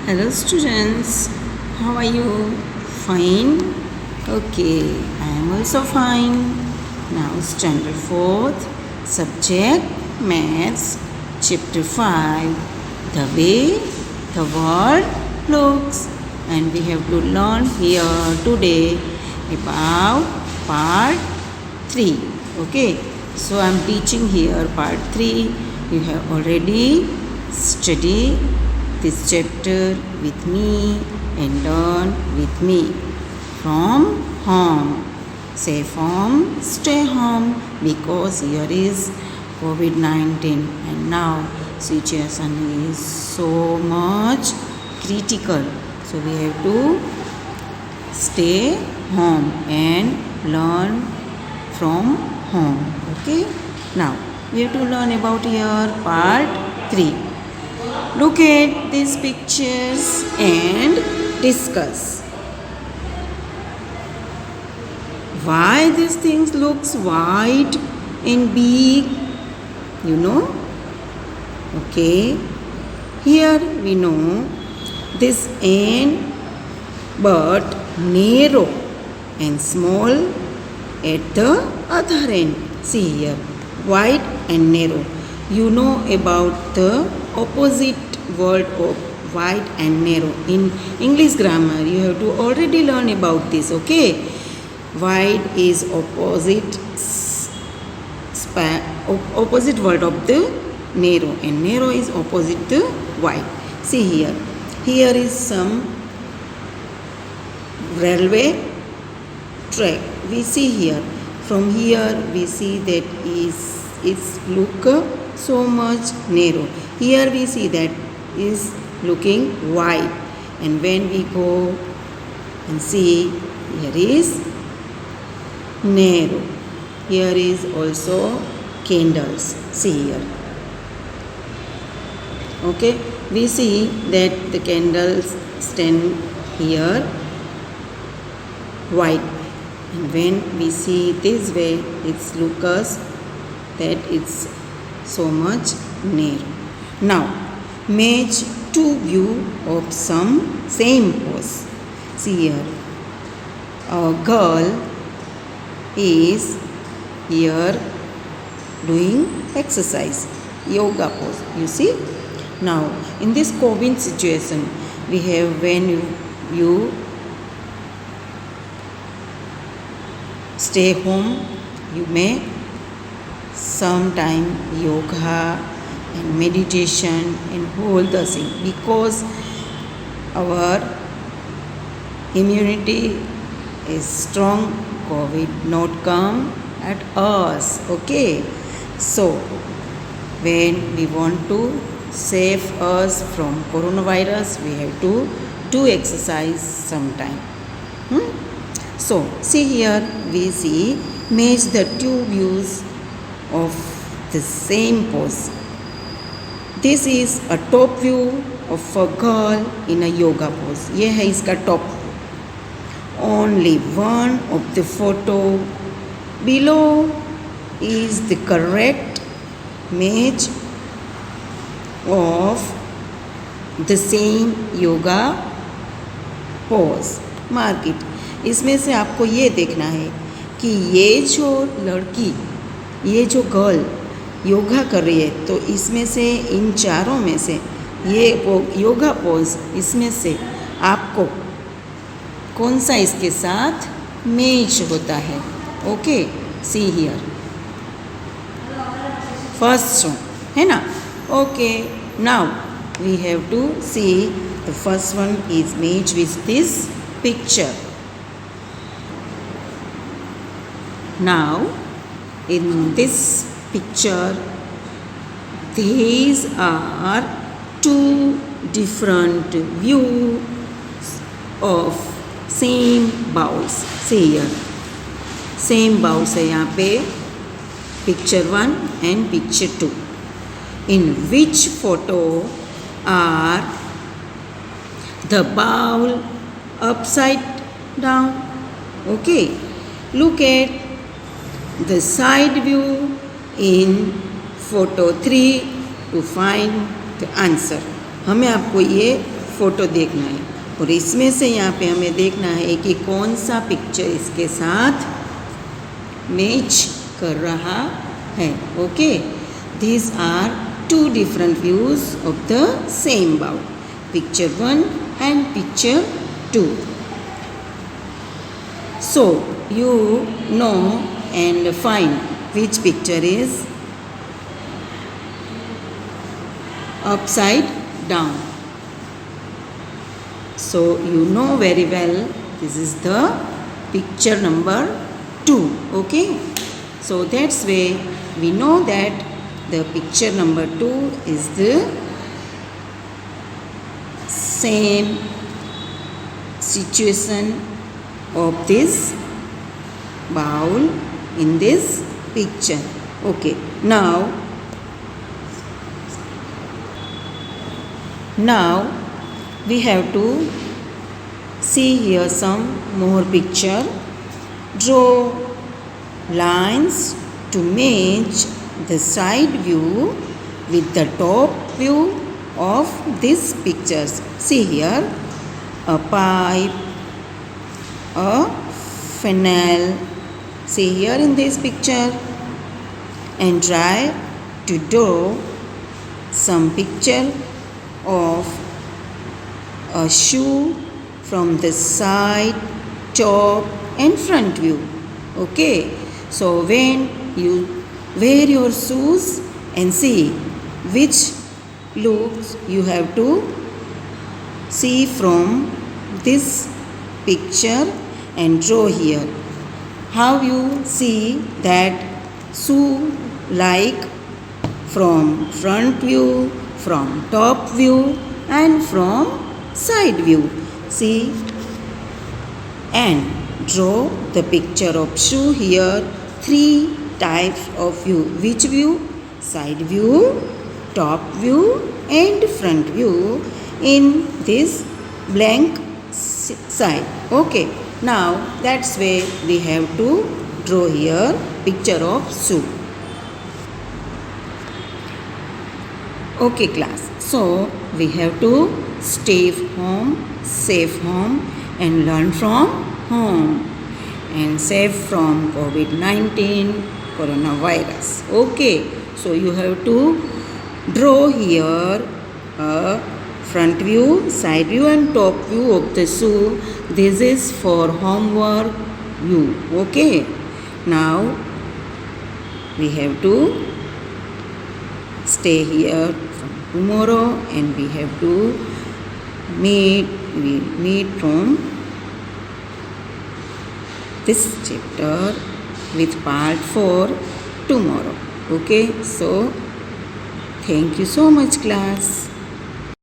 Hello students, how are you? Fine? Okay, I am also fine. Now standard 4th, subject Maths, chapter 5, the way the world looks. And we have to learn here today about part 3. Okay, so I am teaching here part 3. You have already studied this chapter with me and learn with me. From home. Say from stay home because here is COVID-19 and now situation is so much critical. So we have to stay home and learn from home. Okay. Now we have to learn about here part 3. Look at these pictures and discuss. Why these things looks white and big? You know? Okay. Here we know this end but narrow and small at the other end. See here, wide and narrow. You know about the opposite word of wide and narrow. In English grammar, you have to already learn about this, okay? Wide is opposite word of the narrow and narrow is opposite the wide. See here. Here is some railway track. We see here. From here we see that it's look so much narrow. Here we see that is looking wide, and when we go and see, here is narrow. Here is also candles. See here. Okay, we see that the candles stand here wide, and when we see this way, it's look us that it's so much narrow. Now match two view of some same pose. See here, a girl is here doing exercise, yoga pose. You see. Now in this COVID situation, we have when you stay home, you may sometime yoga and meditation and whole the thing, because our immunity is strong, COVID not come at us. Okay, so when we want to save us from coronavirus, we have to do exercise sometime. So see here, we see match the two views of the same pose. This is a top view of a girl in a yoga pose. ये है इसका top. Only one of the photo below is the correct match of the same yoga pose. Mark it. इसमें से आपको ये देखना है कि ये जो लड़की, ये जो गर्ल योगा कर रही है, तो इसमें से इन चारों में से ये वो योगा पोज, इसमें से आपको कौन सा इसके साथ मैच होता है. ओके, सी हियर फर्स्ट है ना. Okay, now we have to see the first one is match with this picture. Now in this picture, these are two different views of same bowls. See here, same bowls है यहाँ पे, picture 1 and picture 2. In which photo are the bowl upside down? Okay, look at the side view in photo 3 to find the answer. हमें आपको ये photo देखना है और इसमें से यहाँ पे हमें देखना है कि कौन सा पिक्चर इसके साथ मैच कर रहा है. Okay, these are two different views of the same bowl, picture 1 and picture 2. So you know and find which picture is upside down. So you know very well this is the picture number 2. Okay, so that's way we know that the picture number 2 is the same situation of this bowl in this picture. Okay, now we have to see here some more picture. Draw lines to match the side view with the top view of these pictures. See here, a pipe, a funnel. See here in this picture, and try to draw some picture of a shoe from the side, top and front view. Okay, so when you wear your shoes and see which looks you have to see from this picture and draw here. How you see that shoe like from front view, from top view and from side view. See and draw the picture of shoe here. 3 types of view. Which view? Side view, top view and front view in this blank side. Okay, now that's way we have to draw here picture of shoe. Okay class, so we have to stay home, safe home and learn from home and safe from COVID-19 coronavirus. Okay, so you have to draw here a front view, side view and top view of the shoe. This is for homework view. Okay, now we have to stay here from tomorrow and we have to meet from this chapter with part 4 tomorrow. Okay, so thank you so much class.